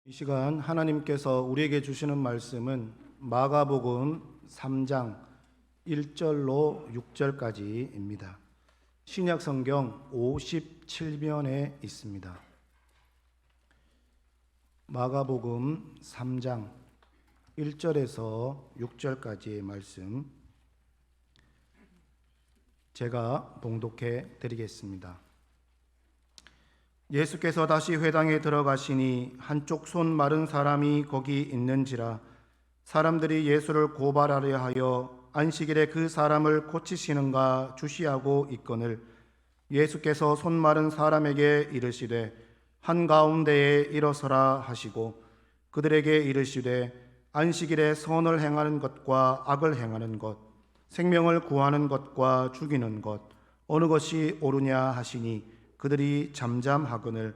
이 시간 하나님께서 우리에게 주시는 말씀은 마가복음 3장 1절로 6절까지입니다. 신약 성경 57면에 있습니다. 마가복음 3장 1절에서 6절까지의 말씀 제가 봉독해 드리겠습니다. 예수께서 다시 회당에 들어가시니 한쪽 손 마른 사람이 거기 있는지라 사람들이 예수를 고발하려 하여 안식일에 그 사람을 고치시는가 주시하고 있거늘 예수께서 손 마른 사람에게 이르시되 한가운데에 일어서라 하시고 그들에게 이르시되 안식일에 선을 행하는 것과 악을 행하는 것 생명을 구하는 것과 죽이는 것 어느 것이 옳으냐 하시니 그들이 잠잠하거늘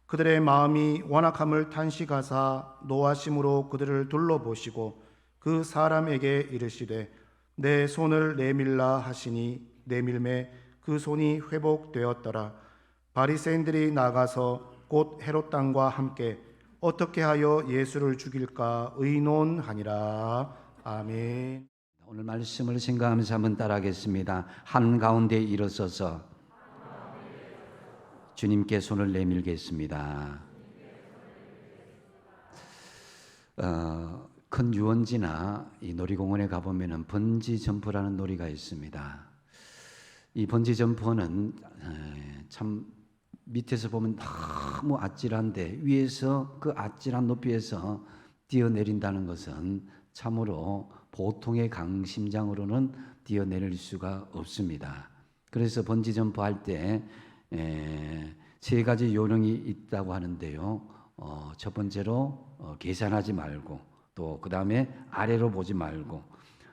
그들의 마음이 완악함을 탄식하사 노하심으로 그들을 둘러보시고 그 사람에게 이르시되 내 손을 내밀라 하시니 내밀매 그 손이 회복되었더라. 바리새인들이 나가서 곧 헤롯 당과 함께 어떻게 하여 예수를 죽일까 의논하니라. 아멘. 오늘 말씀을 생각하면서 한번 따라하겠습니다. 한가운데 일어서서 주님께 손을 내밀겠습니다. 큰 유원지나 이 놀이공원에 가보면 번지 점프라는 놀이가 있습니다. 이 번지 점프는 참 밑에서 보면 너무 아찔한데 위에서 그 아찔한 높이에서 뛰어내린다는 것은 참으로 보통의 강심장으로는 뛰어내릴 수가 없습니다. 그래서 번지 점프 할 때 세 가지 요령이 있다고 하는데요. 첫 번째로 계산하지 말고 또 그 다음에 아래로 보지 말고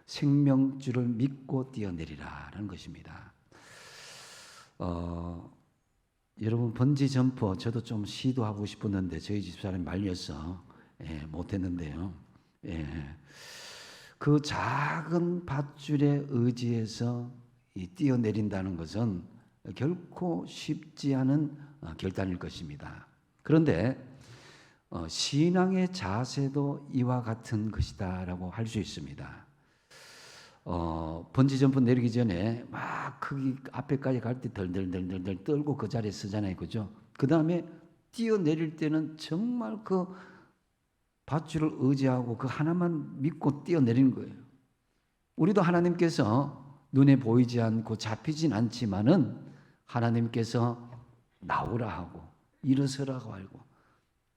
생명줄을 믿고 뛰어내리라는 것입니다. 여러분 번지 점프 저도 좀 시도하고 싶었는데 저희 집사람이 말려서 못했는데요. 그 작은 밧줄에 의지해서 뛰어내린다는 것은 결코 쉽지 않은 결단일 것입니다. 그런데 신앙의 자세도 이와 같은 것이다라고 할 수 있습니다. 번지점프 내리기 전에 막 거기 앞에까지 갈 때 덜덜덜덜 떨고 그 자리에 서잖아요, 그죠? 그 다음에 뛰어내릴 때는 정말 그 밧줄을 의지하고 그 하나만 믿고 뛰어내리는 거예요. 우리도 하나님께서 눈에 보이지 않고 잡히진 않지만은 하나님께서 나오라 하고 일어서라고 하고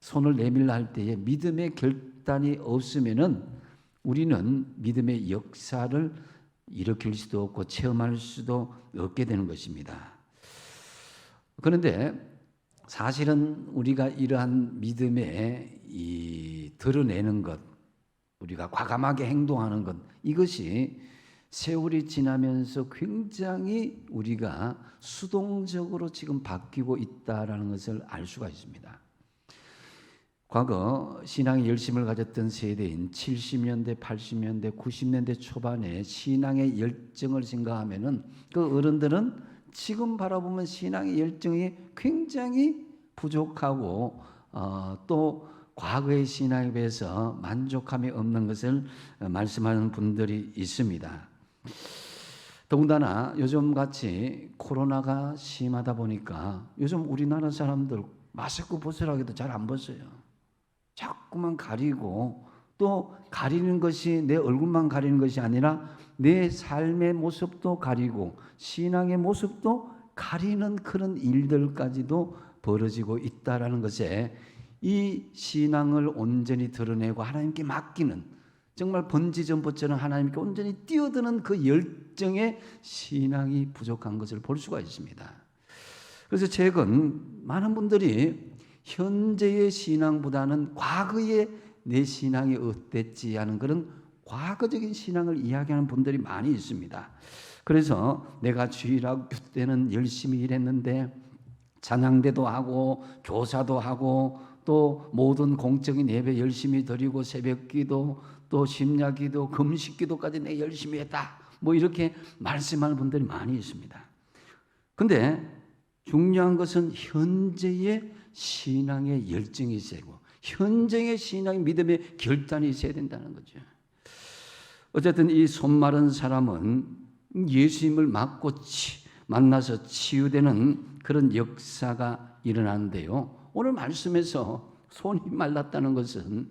손을 내밀라 할 때에 믿음의 결단이 없으면은 우리는 믿음의 역사를 일으킬 수도 없고 체험할 수도 없게 되는 것입니다. 그런데 사실은 우리가 이러한 믿음에 드러내는 것, 우리가 과감하게 행동하는 것, 이것이 세월이 지나면서 굉장히 우리가 수동적으로 지금 바뀌고 있다는 것을 알 수가 있습니다. 과거 신앙의 열심을 가졌던 세대인 70년대, 80년대, 90년대 초반에 신앙의 열정을 생각하면은 그 어른들은 지금 바라보면 신앙의 열정이 굉장히 부족하고 또 과거의 신앙에 비해서 만족함이 없는 것을 말씀하는 분들이 있습니다. 더군다나 요즘같이 코로나가 심하다 보니까 요즘 우리나라 사람들 마스크 벗으라고 해도 잘 안 벗어요. 자꾸만 가리고 또 가리는 것이 내 얼굴만 가리는 것이 아니라 내 삶의 모습도 가리고 신앙의 모습도 가리는 그런 일들까지도 벌어지고 있다라는 것에 이 신앙을 온전히 드러내고 하나님께 맡기는 정말 번지점프처럼 하나님께 온전히 뛰어드는 그 열정의 신앙이 부족한 것을 볼 수가 있습니다. 그래서 최근 많은 분들이 현재의 신앙보다는 과거의 내 신앙이 어땠지 하는 그런 과거적인 신앙을 이야기하는 분들이 많이 있습니다. 그래서 내가 주일학교 때는 열심히 일했는데 찬양대도 하고 교사도 하고 또 모든 공적인 예배 열심히 드리고 새벽기도 또 심야기도 금식기도까지 내가 열심히 했다 뭐 이렇게 말씀하는 분들이 많이 있습니다. 근데 중요한 것은 현재의 신앙의 열정이 세고 현장의 신앙의 믿음의 결단이 있어야 된다는 거죠. 어쨌든 이 손 마른 사람은 예수님을 만나서 치유되는 그런 역사가 일어나는데요. 오늘 말씀에서 손이 말랐다는 것은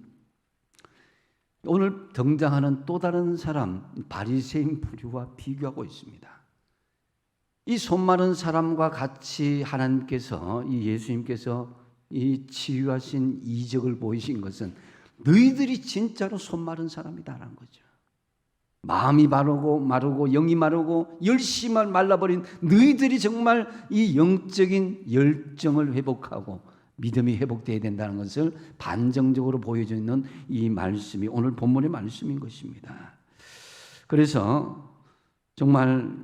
오늘 등장하는 또 다른 사람 바리새인 부류와 비교하고 있습니다. 이 손 마른 사람과 같이 하나님께서 이 예수님께서 이 치유하신 이적을 보이신 것은 너희들이 진짜로 손 마른 사람이다라는 거죠. 마음이 마르고 영이 마르고 열심히 말라버린 너희들이 정말 이 영적인 열정을 회복하고 믿음이 회복되어야 된다는 것을 반증적으로 보여주는 이 말씀이 오늘 본문의 말씀인 것입니다. 그래서 정말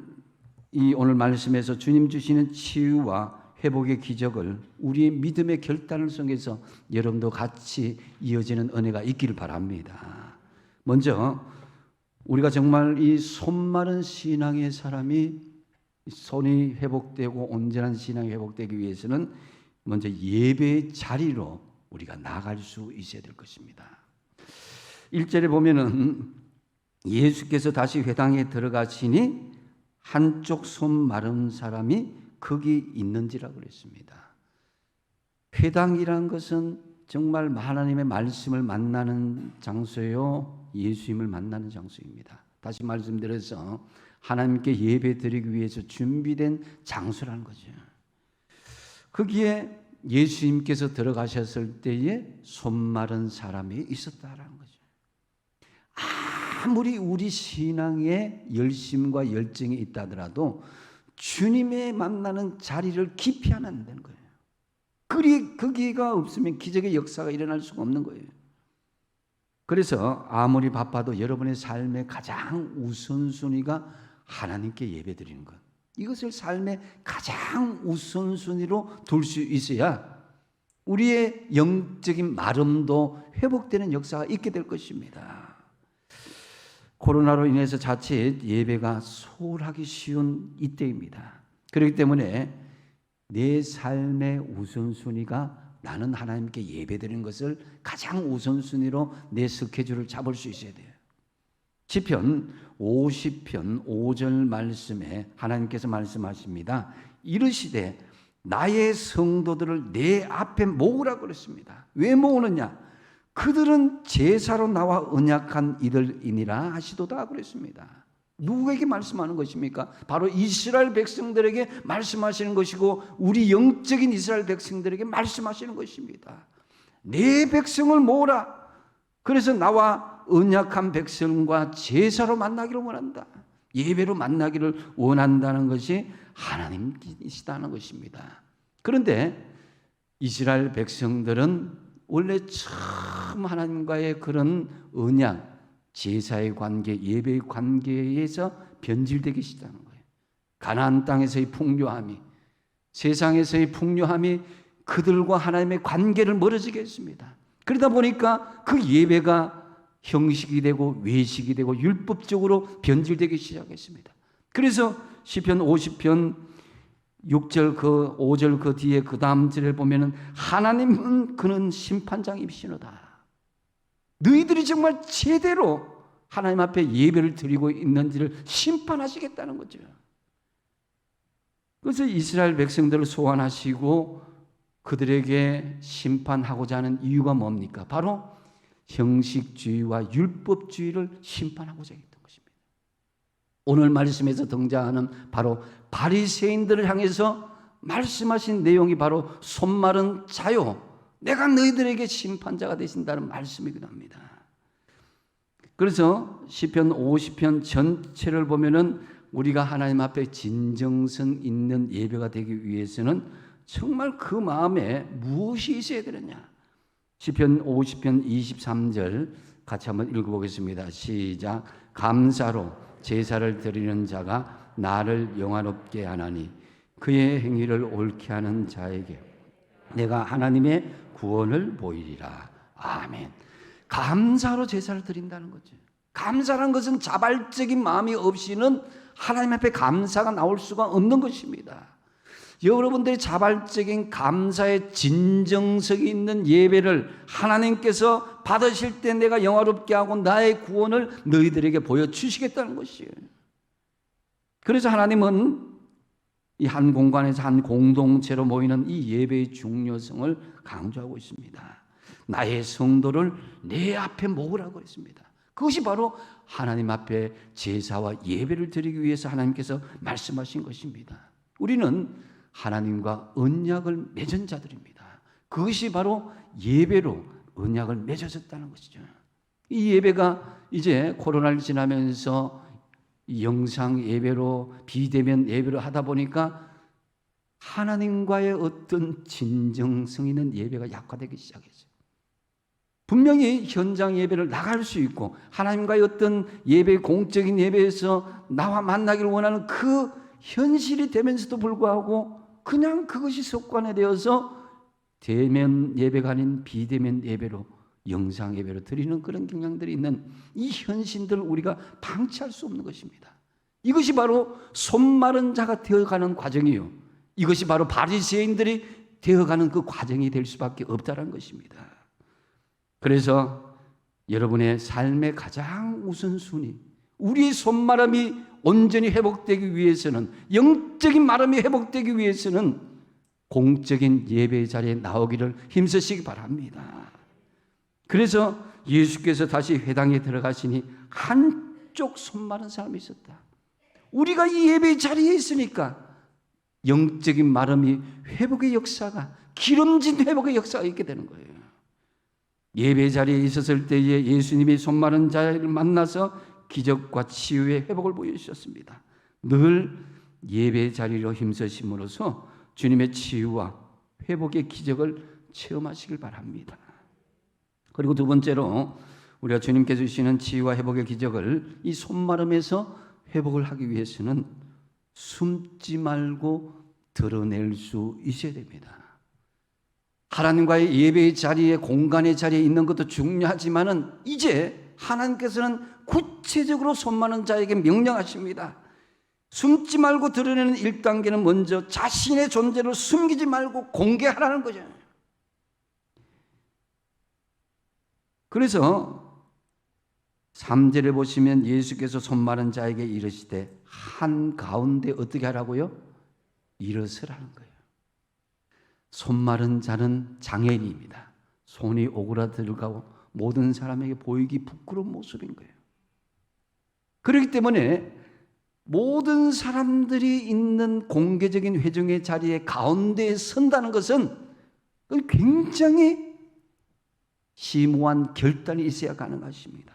이 오늘 말씀에서 주님 주시는 치유와 회복의 기적을 우리의 믿음의 결단을 통해서 여러분도 같이 이어지는 은혜가 있기를 바랍니다. 먼저 우리가 정말 이 손 마른 신앙의 사람이 손이 회복되고 온전한 신앙이 회복되기 위해서는 먼저 예배의 자리로 우리가 나갈 수 있어야 될 것입니다. 1절에 보면은 예수께서 다시 회당에 들어가시니 한쪽 손 마른 사람이 거기 있는지라 그랬습니다. 회당이란 것은 정말 하나님의 말씀을 만나는 장소요, 예수님을 만나는 장소입니다. 다시 말씀드려서 하나님께 예배 드리기 위해서 준비된 장소라는 거죠. 거기에 예수님께서 들어가셨을 때에 손 마른 사람이 있었다라는 거죠. 아무리 우리 신앙에 열심과 열정이 있다 하더라도 주님의 만나는 자리를 깊이 안 한다는 거예요. 거기가 없으면 기적의 역사가 일어날 수가 없는 거예요. 그래서 아무리 바빠도 여러분의 삶의 가장 우선순위가 하나님께 예배드리는 것, 이것을 삶의 가장 우선순위로 둘 수 있어야 우리의 영적인 마름도 회복되는 역사가 있게 될 것입니다. 코로나로 인해서 자칫 예배가 소홀하기 쉬운 이때입니다. 그렇기 때문에 내 삶의 우선순위가 나는 하나님께 예배드리는 것을 가장 우선순위로 내 스케줄을 잡을 수 있어야 돼요. 시편 50편 5절 말씀에 하나님께서 말씀하십니다. 이르시되 나의 성도들을 내 앞에 모으라 그랬습니다. 왜 모으느냐? 그들은 제사로 나와 언약한 이들이니라 하시도다 그랬습니다. 누구에게 말씀하는 것입니까? 바로 이스라엘 백성들에게 말씀하시는 것이고 우리 영적인 이스라엘 백성들에게 말씀하시는 것입니다. 내 백성을 모으라. 그래서 나와 언약한 백성과 제사로 만나기를 원한다. 예배로 만나기를 원한다는 것이 하나님이시다는 것입니다. 그런데 이스라엘 백성들은 원래 처음 하나님과의 그런 언약, 제사의 관계, 예배의 관계에서 변질되기 시작하는 거예요. 가나안 땅에서의 풍요함이, 세상에서의 풍요함이 그들과 하나님의 관계를 멀어지게 했습니다. 그러다 보니까 그 예배가 형식이 되고 외식이 되고 율법적으로 변질되기 시작했습니다. 그래서 시편 50편 6절 5절 그 뒤에 그 다음 절에 보면은 하나님은 그는 심판장이시노다. 너희들이 정말 제대로 하나님 앞에 예배를 드리고 있는지를 심판하시겠다는 거죠. 그래서 이스라엘 백성들을 소환하시고 그들에게 심판하고자 하는 이유가 뭡니까? 바로 형식주의와 율법주의를 심판하고자 했던 것입니다. 오늘 말씀에서 등장하는 바로 바리새인들을 향해서 말씀하신 내용이 바로 손 마른 자요, 내가 너희들에게 심판자가 되신다는 말씀이기도 합니다. 그래서 시편 50편 전체를 보면은 우리가 하나님 앞에 진정성 있는 예배가 되기 위해서는 정말 그 마음에 무엇이 있어야 되느냐? 시편 50편 23절 같이 한번 읽어보겠습니다. 시작. 감사로 제사를 드리는 자가 나를 영화롭게 하나니 그의 행위를 옳게 하는 자에게 내가 하나님의 구원을 보이리라. 아멘. 감사로 제사를 드린다는 거죠. 감사라는 것은 자발적인 마음이 없이는 하나님 앞에 감사가 나올 수가 없는 것입니다. 여러분들의 자발적인 감사의 진정성이 있는 예배를 하나님께서 받으실 때 내가 영화롭게 하고 나의 구원을 너희들에게 보여주시겠다는 것이에요. 그래서 하나님은 이 한 공간에서 한 공동체로 모이는 이 예배의 중요성을 강조하고 있습니다. 나의 성도를 내 앞에 모으라고 했습니다. 그것이 바로 하나님 앞에 제사와 예배를 드리기 위해서 하나님께서 말씀하신 것입니다. 우리는 하나님과 언약을 맺은 자들입니다. 그것이 바로 예배로 언약을 맺어졌다는 것이죠. 이 예배가 이제 코로나를 지나면서 영상 예배로 비대면 예배로 하다 보니까 하나님과의 어떤 진정성 있는 예배가 약화되기 시작했어요. 분명히 현장 예배를 나갈 수 있고 하나님과의 어떤 예배, 공적인 예배에서 나와 만나기를 원하는 그 현실이 되면서도 불구하고 그냥 그것이 습관이 되어서 대면 예배가 아닌 비대면 예배로, 영상 예배로 드리는 그런 경향들이 있는 이 현실들을 우리가 방치할 수 없는 것입니다. 이것이 바로 손마른 자가 되어가는 과정이요, 이것이 바로 바리새인들이 되어가는 그 과정이 될 수밖에 없다는 것입니다. 그래서 여러분의 삶의 가장 우선순위, 우리의 손마름이 온전히 회복되기 위해서는, 영적인 마름이 회복되기 위해서는 공적인 예배 자리에 나오기를 힘쓰시기 바랍니다. 그래서 예수께서 다시 회당에 들어가시니 한쪽 손마른 사람이 있었다. 우리가 이 예배 자리에 있으니까 영적인 마름이 회복의 역사가, 기름진 회복의 역사가 있게 되는 거예요. 예배 자리에 있었을 때에 예수님이 손마른 자를 만나서 기적과 치유의 회복을 보여주셨습니다. 늘 예배 자리로 힘쓰심으로써 주님의 치유와 회복의 기적을 체험하시길 바랍니다. 그리고 두 번째로 우리가 주님께서 주시는 치유와 회복의 기적을 이 손마름에서 회복을 하기 위해서는 숨지 말고 드러낼 수 있어야 됩니다. 하나님과의 예배의 자리에, 공간의 자리에 있는 것도 중요하지만은 이제 하나님께서는 구체적으로 손마른 자에게 명령하십니다. 숨지 말고 드러내는 1단계는 먼저 자신의 존재를 숨기지 말고 공개하라는 거죠. 그래서 3절에 보시면 예수께서 손마른 자에게 이르시되 한가운데 어떻게 하라고요? 일어서라는 거예요. 손마른 자는 장애인입니다. 손이 오그라들고 모든 사람에게 보이기 부끄러운 모습인 거예요. 그렇기 때문에 모든 사람들이 있는 공개적인 회중의 자리에 가운데에 선다는 것은 굉장히 심오한 결단이 있어야 가능하십니다.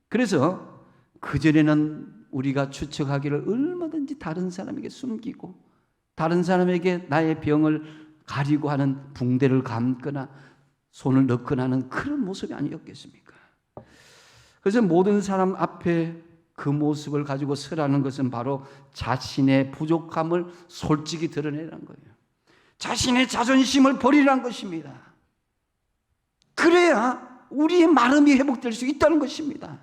그래서 그전에는 우리가 추측하기를 얼마든지 다른 사람에게 숨기고 다른 사람에게 나의 병을 가리고 하는 붕대를 감거나 손을 넣거나 하는 그런 모습이 아니었겠습니까? 그래서 모든 사람 앞에 그 모습을 가지고 서라는 것은 바로 자신의 부족함을 솔직히 드러내라는 거예요. 자신의 자존심을 버리라는 것입니다. 그래야 우리의 마름이 회복될 수 있다는 것입니다.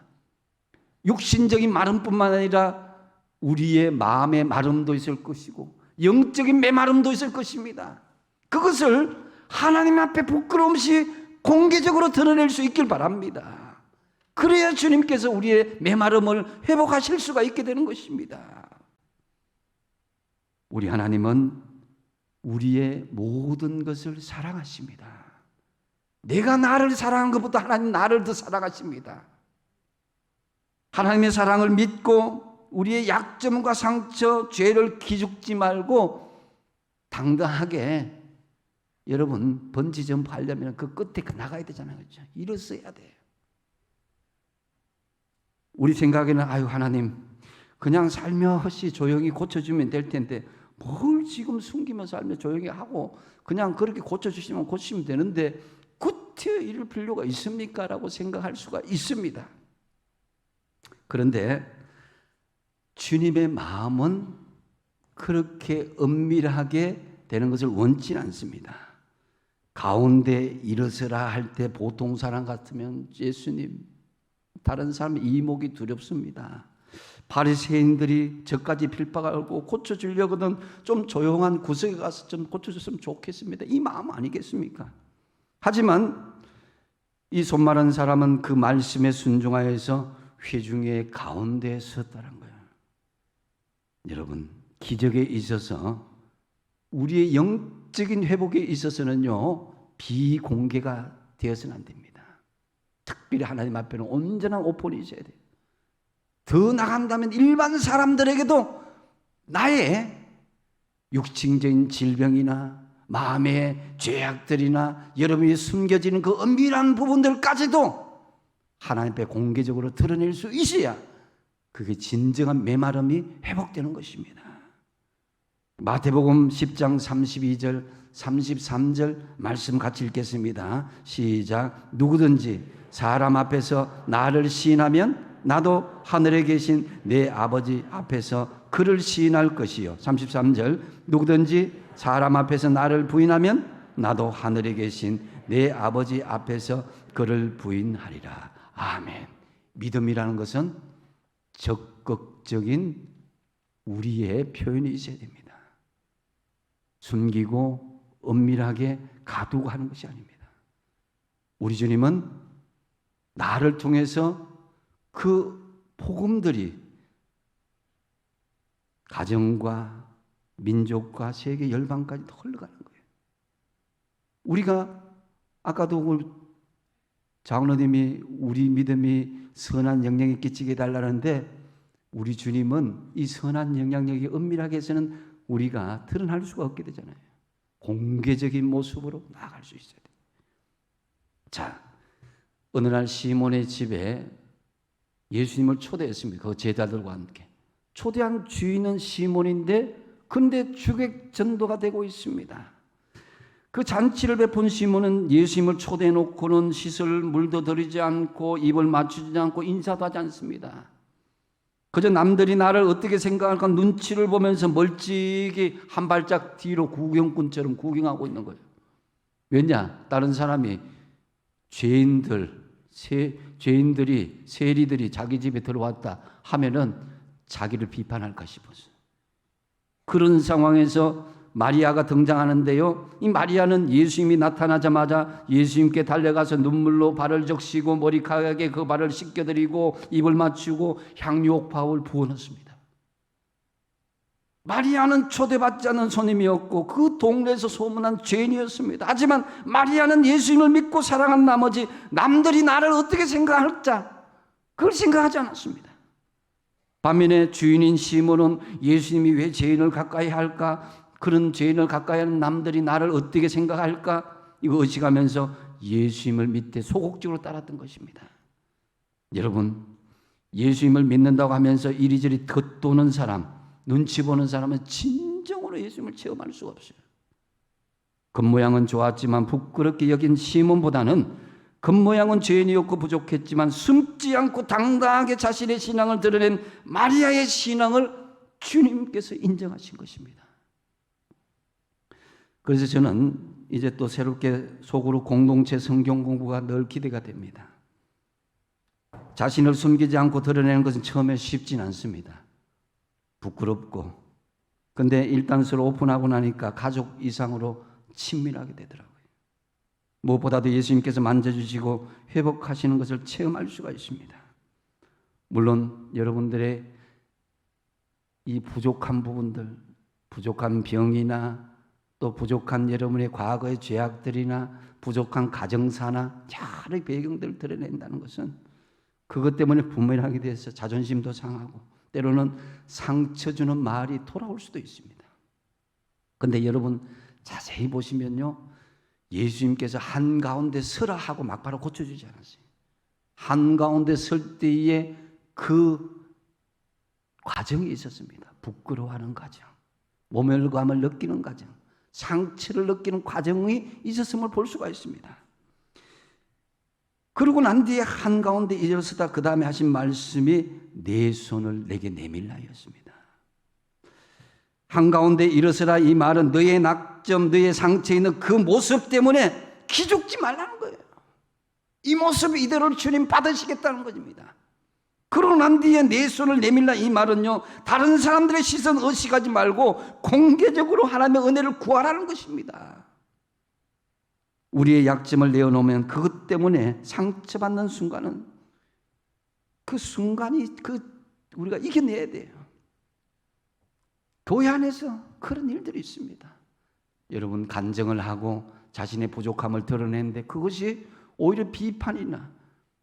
육신적인 마름뿐만 아니라 우리의 마음의 마름도 있을 것이고 영적인 메마름도 있을 것입니다. 그것을 하나님 앞에 부끄러움 없이 공개적으로 드러낼 수 있길 바랍니다. 그래야 주님께서 우리의 메마름을 회복하실 수가 있게 되는 것입니다. 우리 하나님은 우리의 모든 것을 사랑하십니다. 내가 나를 사랑한 것보다 하나님 나를 더 사랑하십니다. 하나님의 사랑을 믿고 우리의 약점과 상처, 죄를 기죽지 말고 당당하게, 여러분 번지점프 하려면 그 끝에 나가야 되잖아요. 그렇죠? 일어서야 돼요. 우리 생각에는 아유 하나님 그냥 살며시 조용히 고쳐주면 될 텐데 뭘 지금 숨기면서 살며 조용히 하고 그냥 그렇게 고쳐주시면 고치면 되는데 구태여 이럴 필요가 있습니까? 라고 생각할 수가 있습니다. 그런데 주님의 마음은 그렇게 은밀하게 되는 것을 원치는 않습니다. 가운데 일어서라 할 때 보통 사람 같으면 예수님, 다른 사람 이목이 두렵습니다. 바리새인들이 저까지 빌박하고 고쳐주려거든 좀 조용한 구석에 가서 좀 고쳐줬으면 좋겠습니다. 이 마음 아니겠습니까? 하지만 이 손마른 사람은 그 말씀에 순종하여서 회중의 가운데에 섰다는 거예요. 여러분, 기적에 있어서 우리의 영적인 회복에 있어서는요, 비공개가 되어서는 안 됩니다. 특별히 하나님 앞에는 온전한 오픈이 있어야 돼요. 더 나간다면 일반 사람들에게도 나의 육신적인 질병이나 마음의 죄악들이나 여러분이 숨겨지는 그 은밀한 부분들까지도 하나님 앞에 공개적으로 드러낼 수 있어야 그게 진정한 메마름이 회복되는 것입니다. 마태복음 10장 32절 33절 말씀 같이 읽겠습니다. 시작. 누구든지 사람 앞에서 나를 시인하면 나도 하늘에 계신 내 아버지 앞에서 그를 시인할 것이요. 33절. 누구든지 사람 앞에서 나를 부인하면 나도 하늘에 계신 내 아버지 앞에서 그를 부인하리라. 아멘. 믿음이라는 것은 적극적인 우리의 표현이 있어야 됩니다. 숨기고 은밀하게 가두고 하는 것이 아닙니다. 우리 주님은 나를 통해서 그 복음들이 가정과 민족과 세계 열방까지 흘러가는 거예요. 우리가 아까도 장로님이 우리 믿음이 선한 영향이 끼치게 해달라는데 우리 주님은 이 선한 영향력이 은밀하게 해서는 우리가 드러날 수가 없게 되잖아요. 공개적인 모습으로 나아갈 수 있어야 돼요. 자, 어느 날 시몬의 집에 예수님을 초대했습니다. 그 제자들과 함께. 초대한 주인은 시몬인데 근데 주객 전도가 되고 있습니다. 그 잔치를 베푼 시몬은 예수님을 초대해 놓고는 씻을 물도 들이지 않고 입을 맞추지 않고 인사도 하지 않습니다. 그저 남들이 나를 어떻게 생각할까 눈치를 보면서 멀찍이 한 발짝 뒤로 구경꾼처럼 구경하고 있는 거예요. 왜냐? 다른 사람이 죄인들이 세리들이 자기 집에 들어왔다 하면은 자기를 비판할까 싶어서. 그런 상황에서 마리아가 등장하는데요. 이 마리아는 예수님이 나타나자마자 예수님께 달려가서 눈물로 발을 적시고 머리카락에 그 발을 씻겨드리고 입을 맞추고 향유옥파를 부어넣습니다. 마리아는 초대받지 않은 손님이었고 그 동네에서 소문난 죄인이었습니다. 하지만 마리아는 예수님을 믿고 사랑한 나머지 남들이 나를 어떻게 생각할까 그걸 생각하지 않았습니다. 반면에 주인인 시몬은 예수님이 왜 죄인을 가까이 할까, 그런 죄인을 가까이 하는 남들이 나를 어떻게 생각할까 이거 의식하면서 예수님을 믿되 소극적으로 따랐던 것입니다. 여러분, 예수님을 믿는다고 하면서 이리저리 겉도는 사람, 눈치 보는 사람은 진정으로 예수님을 체험할 수가 없어요. 겉모양은 좋았지만 부끄럽게 여긴 시몬보다는 겉모양은 죄인이었고 부족했지만 숨지 않고 당당하게 자신의 신앙을 드러낸 마리아의 신앙을 주님께서 인정하신 것입니다. 그래서 저는 이제 또 새롭게 속으로 공동체 성경 공부가 늘 기대가 됩니다. 자신을 숨기지 않고 드러내는 것은 처음에 쉽진 않습니다. 부끄럽고. 근데 일단서로 오픈하고 나니까 가족 이상으로 친밀하게 되더라고요. 무엇보다도 예수님께서 만져주시고 회복하시는 것을 체험할 수가 있습니다. 물론 여러분들의 이 부족한 부분들, 부족한 병이나 또 부족한 여러분의 과거의 죄악들이나 부족한 가정사나 여러 배경들을 드러낸다는 것은 그것 때문에 분별하게 돼서 자존심도 상하고 때로는 상처 주는 말이 돌아올 수도 있습니다. 그런데 여러분 자세히 보시면요, 예수님께서 한가운데 서라 하고 막바로 고쳐주지 않았어요. 한가운데 설 때에 그 과정이 있었습니다. 부끄러워하는 과정, 모멸감을 느끼는 과정, 상처를 느끼는 과정이 있었음을 볼 수가 있습니다. 그러고 난 뒤에 한가운데 일어서다 그 다음에 하신 말씀이 내 손을 내게 내밀라였습니다. 한가운데 일어서라 이 말은 너의 낙점, 너의 상처에 있는 그 모습 때문에 기죽지 말라는 거예요. 이 모습 이대로 주님 받으시겠다는 것입니다. 그러고 난 뒤에 내 손을 내밀라 이 말은요, 다른 사람들의 시선 의식하지 말고 공개적으로 하나님의 은혜를 구하라는 것입니다. 우리의 약점을 내어놓으면 그것 때문에 상처받는 순간은 그 순간이 우리가 이겨내야 돼요. 교회 안에서 그런 일들이 있습니다. 여러분, 간증을 하고 자신의 부족함을 드러내는데 그것이 오히려 비판이나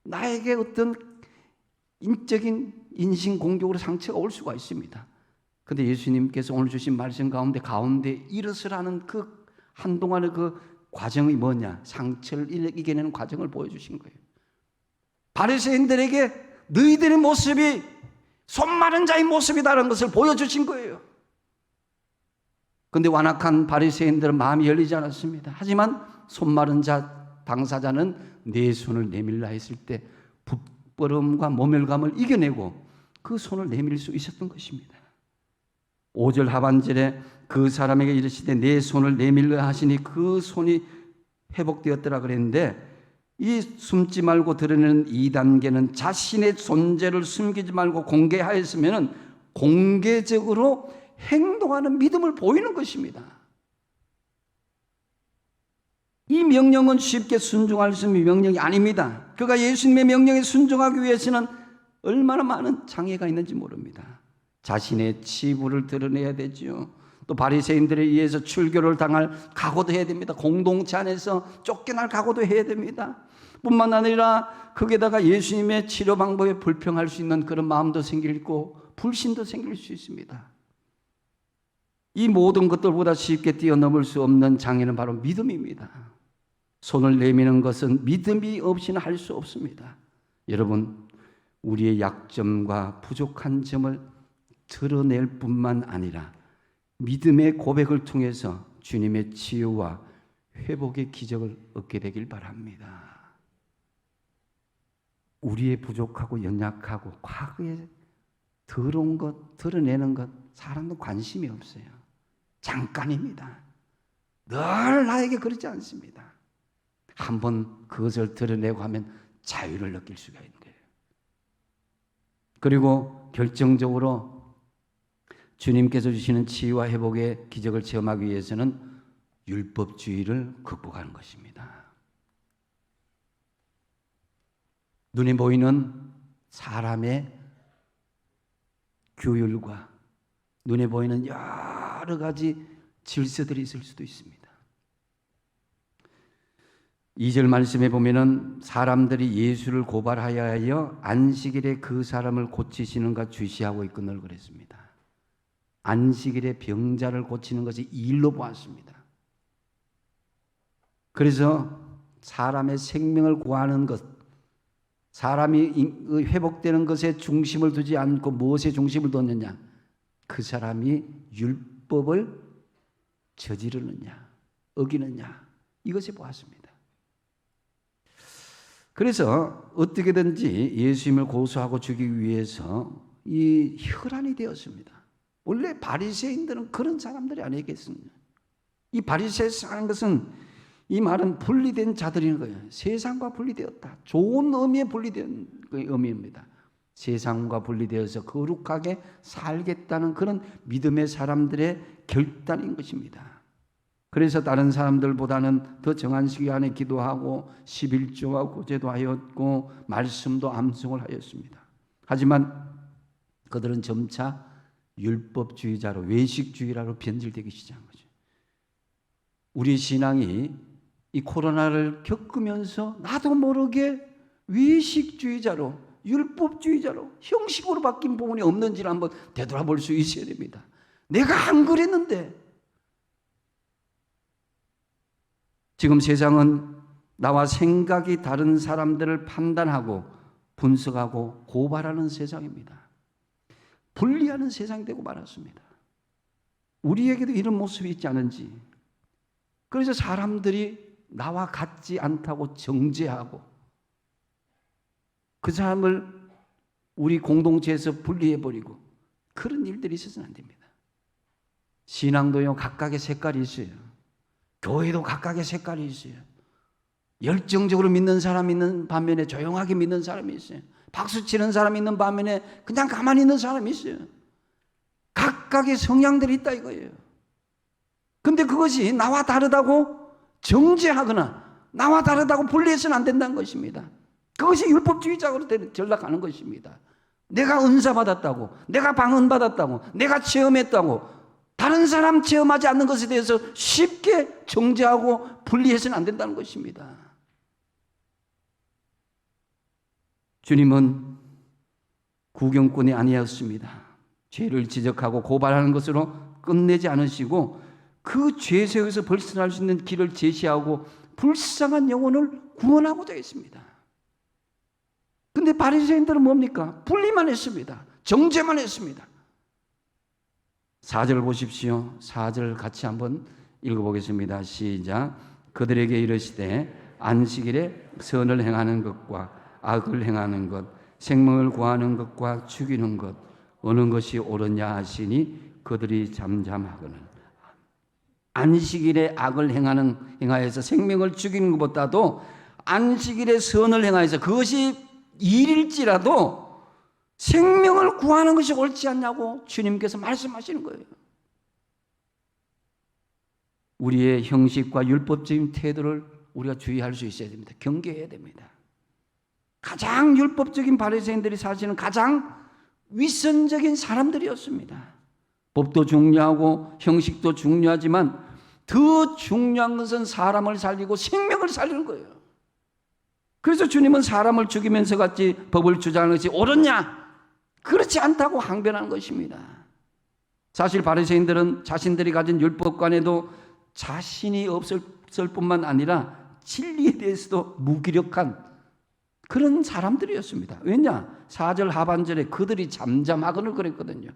나에게 어떤 인적인 인신공격으로 상처가 올 수가 있습니다. 그런데 예수님께서 오늘 주신 말씀 가운데 일어서라는 그 한동안의 그 과정이 뭐냐? 상처를 이겨내는 과정을 보여주신 거예요. 바리새인들에게 너희들의 모습이 손 마른 자의 모습이다라는 것을 보여주신 거예요. 그런데 완악한 바리새인들은 마음이 열리지 않았습니다. 하지만 손 마른 자 당사자는 내 손을 내밀라 했을 때 부끄러움과 모멸감을 이겨내고 그 손을 내밀 수 있었던 것입니다. 5절 하반절에 그 사람에게 이르시되 내 손을 내밀라 하시니 그 손이 회복되었더라 그랬는데, 이 숨지 말고 드러내는 2단계는 자신의 존재를 숨기지 말고 공개하였으면 공개적으로 행동하는 믿음을 보이는 것입니다. 이 명령은 쉽게 순종할 수 있는 명령이 아닙니다. 그가 예수님의 명령에 순종하기 위해서는 얼마나 많은 장애가 있는지 모릅니다. 자신의 치부를 드러내야 되죠. 또 바리새인들에 의해서 출교를 당할 각오도 해야 됩니다. 공동체 안에서 쫓겨날 각오도 해야 됩니다. 뿐만 아니라 거기에다가 예수님의 치료 방법에 불평할 수 있는 그런 마음도 생기고 불신도 생길 수 있습니다. 이 모든 것들보다 쉽게 뛰어넘을 수 없는 장애는 바로 믿음입니다. 손을 내미는 것은 믿음이 없이는 할 수 없습니다. 여러분, 우리의 약점과 부족한 점을 드러낼 뿐만 아니라 믿음의 고백을 통해서 주님의 치유와 회복의 기적을 얻게 되길 바랍니다. 우리의 부족하고 연약하고 과거에 더러운 것, 드러내는 것 사람도 관심이 없어요. 잠깐입니다. 늘 나에게 그렇지 않습니다. 한번 그것을 드러내고 하면 자유를 느낄 수가 있는 거예요. 그리고 결정적으로 주님께서 주시는 치유와 회복의 기적을 체험하기 위해서는 율법주의를 극복하는 것입니다. 눈에 보이는 사람의 규율과 눈에 보이는 여러 가지 질서들이 있을 수도 있습니다. 2절 말씀에 보면은 사람들이 예수를 고발하여 안식일에 그 사람을 고치시는가 주시하고 있거늘 그랬습니다. 안식일에 병자를 고치는 것이 일로 보았습니다. 그래서 사람의 생명을 구하는 것, 사람이 회복되는 것에 중심을 두지 않고 무엇에 중심을 뒀느냐? 그 사람이 율법을 저지르느냐, 어기느냐, 이것에 보았습니다. 그래서 어떻게든지 예수님을 고소하고 죽이기 위해서 이 혈안이 되었습니다. 원래 바리새인들은 그런 사람들이 아니겠습니까? 이 바리새인이라는 것은, 이 말은 분리된 자들인 거예요. 세상과 분리되었다. 좋은 의미에 분리된 의미입니다. 세상과 분리되어서 거룩하게 살겠다는 그런 믿음의 사람들의 결단인 것입니다. 그래서 다른 사람들보다는 더 정한 시기 안에 기도하고 11조와 구제도 하였고 말씀도 암송을 하였습니다. 하지만 그들은 점차 율법주의자로, 외식주의자로 변질되기 시작한 거죠. 우리 신앙이 이 코로나를 겪으면서 나도 모르게 외식주의자로, 율법주의자로, 형식으로 바뀐 부분이 없는지를 한번 되돌아볼 수 있어야 됩니다. 내가 안 그랬는데. 지금 세상은 나와 생각이 다른 사람들을 판단하고 분석하고 고발하는 세상입니다. 분리하는 세상이 되고 말았습니다. 우리에게도 이런 모습이 있지 않은지. 그래서 사람들이 나와 같지 않다고 정죄하고 그 사람을 우리 공동체에서 분리해버리고 그런 일들이 있어서는 안 됩니다. 신앙도요, 각각의 색깔이 있어요. 교회도 각각의 색깔이 있어요. 열정적으로 믿는 사람이 있는 반면에 조용하게 믿는 사람이 있어요. 박수 치는 사람이 있는 반면에 그냥 가만히 있는 사람이 있어요. 각각의 성향들이 있다 이거예요. 근데 그것이 나와 다르다고 정죄하거나 나와 다르다고 분리해서는 안 된다는 것입니다. 그것이 율법주의자로 전락하는 것입니다. 내가 은사 받았다고, 내가 방언 받았다고, 내가 체험했다고 다른 사람 체험하지 않는 것에 대해서 쉽게 정죄하고 분리해서는 안 된다는 것입니다. 주님은 구경꾼이 아니었습니다. 죄를 지적하고 고발하는 것으로 끝내지 않으시고 그 죄 속에서 벗어날 수 있는 길을 제시하고 불쌍한 영혼을 구원하고자 했습니다. 근데 바리새인들은 뭡니까? 분리만 했습니다. 정죄만 했습니다. 4절 보십시오. 4절 같이 한번 읽어보겠습니다. 시작. 그들에게 이르시되 안식일에 선을 행하는 것과 악을 행하는 것, 생명을 구하는 것과 죽이는 것 어느 것이 옳으냐 하시니 그들이 잠잠하거늘. 안식일에 악을 행하여서 생명을 죽이는 것보다도 안식일에 선을 행하여서 그것이 일일지라도 생명을 구하는 것이 옳지 않냐고 주님께서 말씀하시는 거예요. 우리의 형식과 율법적인 태도를 우리가 주의할 수 있어야 됩니다. 경계해야 됩니다. 가장 율법적인 바리새인들이 사실은 가장 위선적인 사람들이었습니다. 법도 중요하고 형식도 중요하지만 더 중요한 것은 사람을 살리고 생명을 살리는 거예요. 그래서 주님은 사람을 죽이면서 같이 법을 주장하는 것이 옳으냐? 그렇지 않다고 항변하는 것입니다. 사실 바리새인들은 자신들이 가진 율법관에도 자신이 없을 뿐만 아니라 진리에 대해서도 무기력한 그런 사람들이었습니다. 왜냐? 4절 하반절에 그들이 잠잠하거늘 그랬거든요.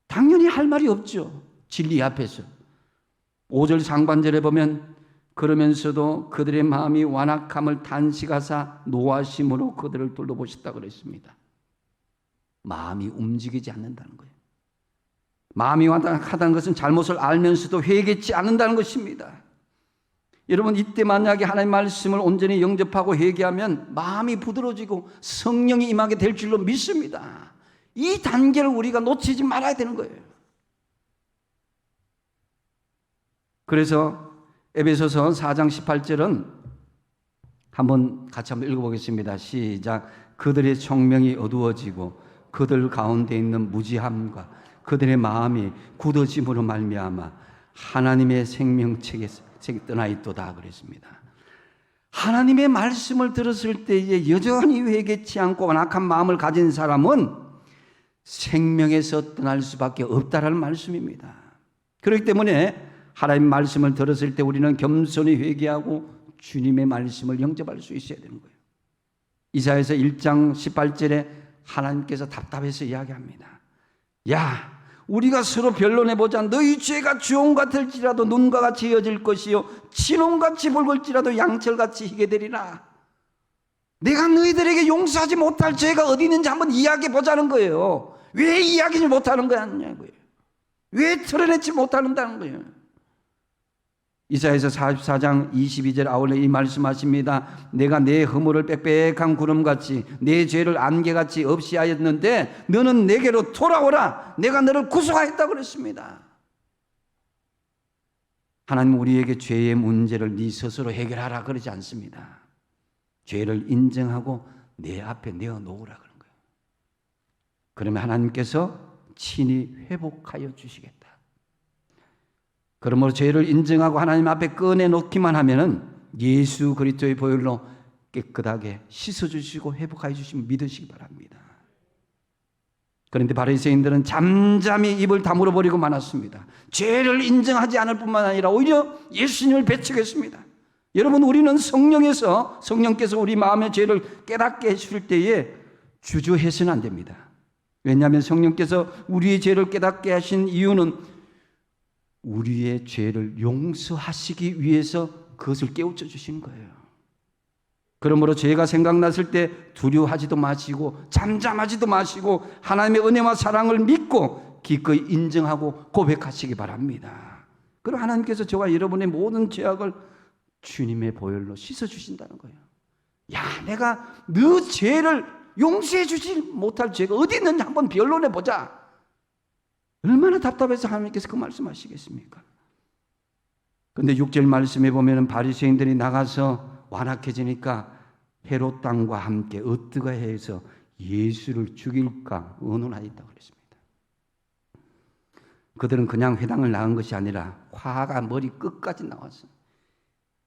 당연히 할 말이 없죠. 진리 앞에서. 5절 상반절에 보면 그러면서도 그들의 마음이 완악함을 단식하사 노하심으로 그들을 둘러보셨다 그랬습니다. 마음이 움직이지 않는다는 거예요. 마음이 완악하다는 것은 잘못을 알면서도 회개치 않는다는 것입니다. 여러분 이때 만약에 하나님의 말씀을 온전히 영접하고 회개하면 마음이 부드러워지고 성령이 임하게 될 줄로 믿습니다. 이 단계를 우리가 놓치지 말아야 되는 거예요. 그래서 에베소서 4장 18절은 같이 한번 읽어보겠습니다. 시작. 그들의 총명이 어두워지고 그들 가운데 있는 무지함과 그들의 마음이 굳어짐으로 말미암아 하나님의 생명책에서 떠나 있도다 그랬습니다. 하나님의 말씀을 들었을 때에 여전히 회개치 않고 완악한 마음을 가진 사람은 생명에서 떠날 수밖에 없다라는 말씀입니다. 그렇기 때문에 하나님의 말씀을 들었을 때 우리는 겸손히 회개하고 주님의 말씀을 영접할 수 있어야 되는 거예요. 이사야서 1장 18절에 하나님께서 답답해서 이야기합니다. 야, 우리가 서로 변론해보자. 너희 죄가 주홍 같을지라도 눈과 같이 이어질 것이요 진홍같이 붉을지라도 양철같이 희게 되리라. 내가 너희들에게 용서하지 못할 죄가 어디 있는지 한번 이야기해보자는 거예요. 왜 이야기를 못하는 거냐고요. 왜 털어내지 못하는다는 거예요. 이사야서 44장 22절 아울러 이 말씀하십니다. 내가 내 허물을 빽빽한 구름같이 내 죄를 안개같이 없이 하였는데 너는 내게로 돌아오라. 내가 너를 구속하였다고 그랬습니다. 하나님은 우리에게 죄의 문제를 네 스스로 해결하라 그러지 않습니다. 죄를 인정하고 내 앞에 내어놓으라 그런 거예요. 그러면 하나님께서 친히 회복하여 주시겠다. 그러므로 죄를 인정하고 하나님 앞에 꺼내놓기만 하면은 예수 그리스도의 보혈로 깨끗하게 씻어주시고 회복하여 주시면 믿으시기 바랍니다. 그런데 바리새인들은 잠잠히 입을 다물어 버리고 말았습니다. 죄를 인정하지 않을 뿐만 아니라 오히려 예수님을 배척했습니다. 여러분 우리는 성령께서 우리 마음의 죄를 깨닫게 해주실 때에 주저해서는 안 됩니다. 왜냐하면 성령께서 우리의 죄를 깨닫게 하신 이유는 우리의 죄를 용서하시기 위해서 그것을 깨우쳐 주신 거예요. 그러므로 죄가 생각났을 때 두려워하지도 마시고 잠잠하지도 마시고 하나님의 은혜와 사랑을 믿고 기꺼이 인정하고 고백하시기 바랍니다. 그럼 하나님께서 저와 여러분의 모든 죄악을 주님의 보혈로 씻어주신다는 거예요. 야, 내가 너 죄를 용서해 주지 못할 죄가 어디 있는지 한번 변론해 보자. 얼마나 답답해서 하나님께서 그 말씀하시겠습니까? 근데 6절 말씀에 보면 바리새인들이 나가서 완악해지니까 헤롯 왕과 함께 어떠가 해서 예수를 죽일까 의논하였다고 그랬습니다. 그들은 그냥 회당을 나간 것이 아니라 화가 머리 끝까지 나왔어요.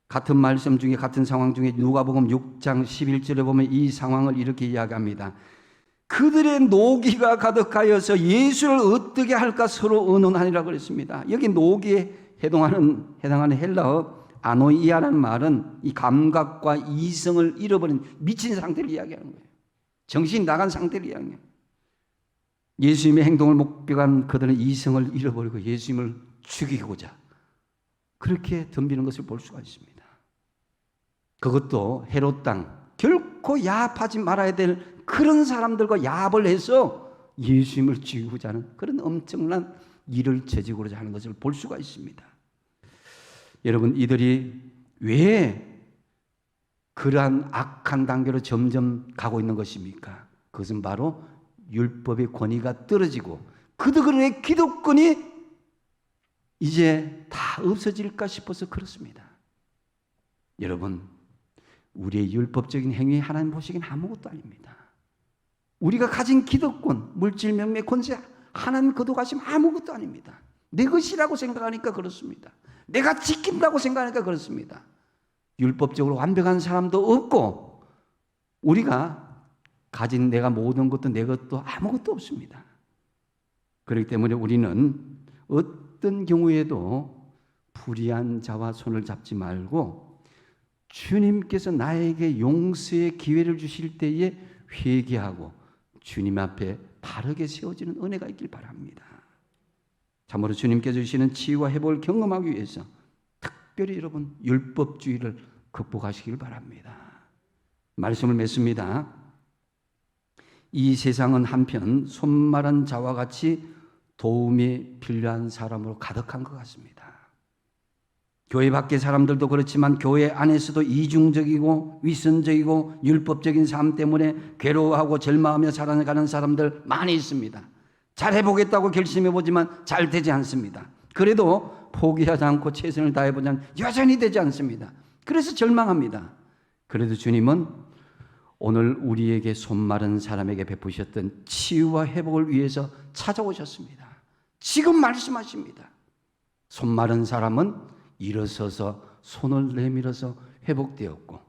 같은 말씀 중에 같은 상황 중에 누가복음 6장 11절에 보면 이 상황을 이렇게 이야기합니다. 그들의 노기가 가득하여서 예수를 어떻게 할까 서로 의논하니라 그랬습니다. 여기 노기에 해당하는 헬라어 아노이아라는 말은 이 감각과 이성을 잃어버린 미친 상태를 이야기하는 거예요. 정신이 나간 상태를 이야기해요. 예수님의 행동을 목격한 그들은 이성을 잃어버리고 예수님을 죽이고자 그렇게 덤비는 것을 볼 수가 있습니다. 그것도 헤롯 땅, 결코 야합하지 말아야 될 그런 사람들과 야합을 해서 예수님을 죽이고자 하는 그런 엄청난 일을 저지르고자 하는 것을 볼 수가 있습니다. 여러분, 이들이 왜 그러한 악한 단계로 점점 가고 있는 것입니까? 그것은 바로 율법의 권위가 떨어지고 그들의 기득권이 이제 다 없어질까 싶어서 그렇습니다. 여러분, 우리의 율법적인 행위 하나님 보시기엔 아무것도 아닙니다. 우리가 가진 기득권, 물질, 명예, 권세 하나님 거둬가시면 아무것도 아닙니다. 내 것이라고 생각하니까 그렇습니다. 내가 지킨다고 생각하니까 그렇습니다. 율법적으로 완벽한 사람도 없고 우리가 가진 내가 모든 것도 내 것도 아무것도 없습니다. 그렇기 때문에 우리는 어떤 경우에도 불의한 자와 손을 잡지 말고 주님께서 나에게 용서의 기회를 주실 때에 회개하고 주님 앞에 바르게 세워지는 은혜가 있길 바랍니다. 참으로 주님께서 주시는 치유와 회복을 경험하기 위해서 특별히 여러분 율법주의를 극복하시길 바랍니다. 말씀을 맺습니다. 이 세상은 한편 손마른 자와 같이 도움이 필요한 사람으로 가득한 것 같습니다. 교회 밖의 사람들도 그렇지만 교회 안에서도 이중적이고 위선적이고 율법적인 삶 때문에 괴로워하고 절망하며 살아가는 사람들 많이 있습니다. 잘해보겠다고 결심해보지만 잘 되지 않습니다. 그래도 포기하지 않고 최선을 다해보자면 여전히 되지 않습니다. 그래서 절망합니다. 그래도 주님은 오늘 우리에게 손마른 사람에게 베푸셨던 치유와 회복을 위해서 찾아오셨습니다. 지금 말씀하십니다. 손마른 사람은 일어서서 손을 내밀어서 회복되었고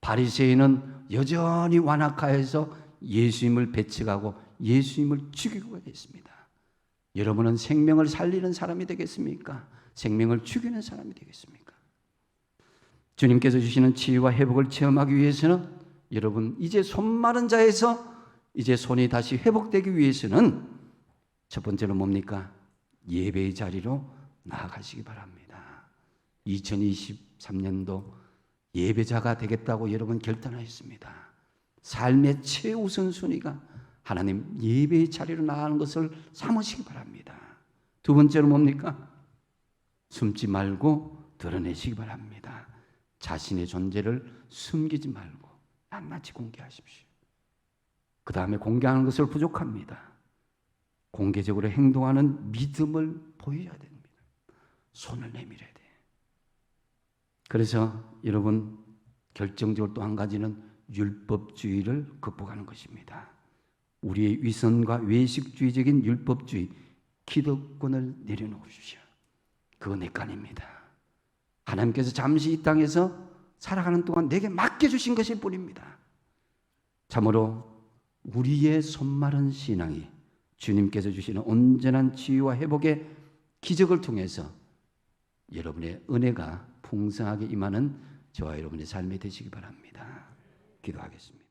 바리새인은 여전히 완악하여서 예수님을 배척하고 예수님을 죽이고 있습니다. 여러분은 생명을 살리는 사람이 되겠습니까? 생명을 죽이는 사람이 되겠습니까? 주님께서 주시는 치유와 회복을 체험하기 위해서는 여러분 이제 손마른 자에서 이제 손이 다시 회복되기 위해서는 첫 번째로 뭡니까? 예배의 자리로 나아가시기 바랍니다. 2023년도 예배자가 되겠다고 여러분 결단하셨습니다. 삶의 최우선순위가 하나님 예배의 자리로 나아가는 것을 삼으시기 바랍니다. 두 번째로 뭡니까? 숨지 말고 드러내시기 바랍니다. 자신의 존재를 숨기지 말고 낱낱이 공개하십시오. 그 다음에 공개하는 것을 부족합니다. 공개적으로 행동하는 믿음을 보여야 됩니다. 손을 내밀어야 돼요. 그래서 여러분 결정적으로 또 한 가지는 율법주의를 극복하는 것입니다. 우리의 위선과 외식주의적인 율법주의, 기득권을 내려놓으십시오. 그거 내 깐입니다. 하나님께서 잠시 이 땅에서 살아가는 동안 내게 맡겨주신 것일 뿐입니다. 참으로 우리의 손마른 신앙이 주님께서 주시는 온전한 치유와 회복의 기적을 통해서 여러분의 은혜가 풍성하게 임하는 저와 여러분의 삶이 되시기 바랍니다. 기도하겠습니다.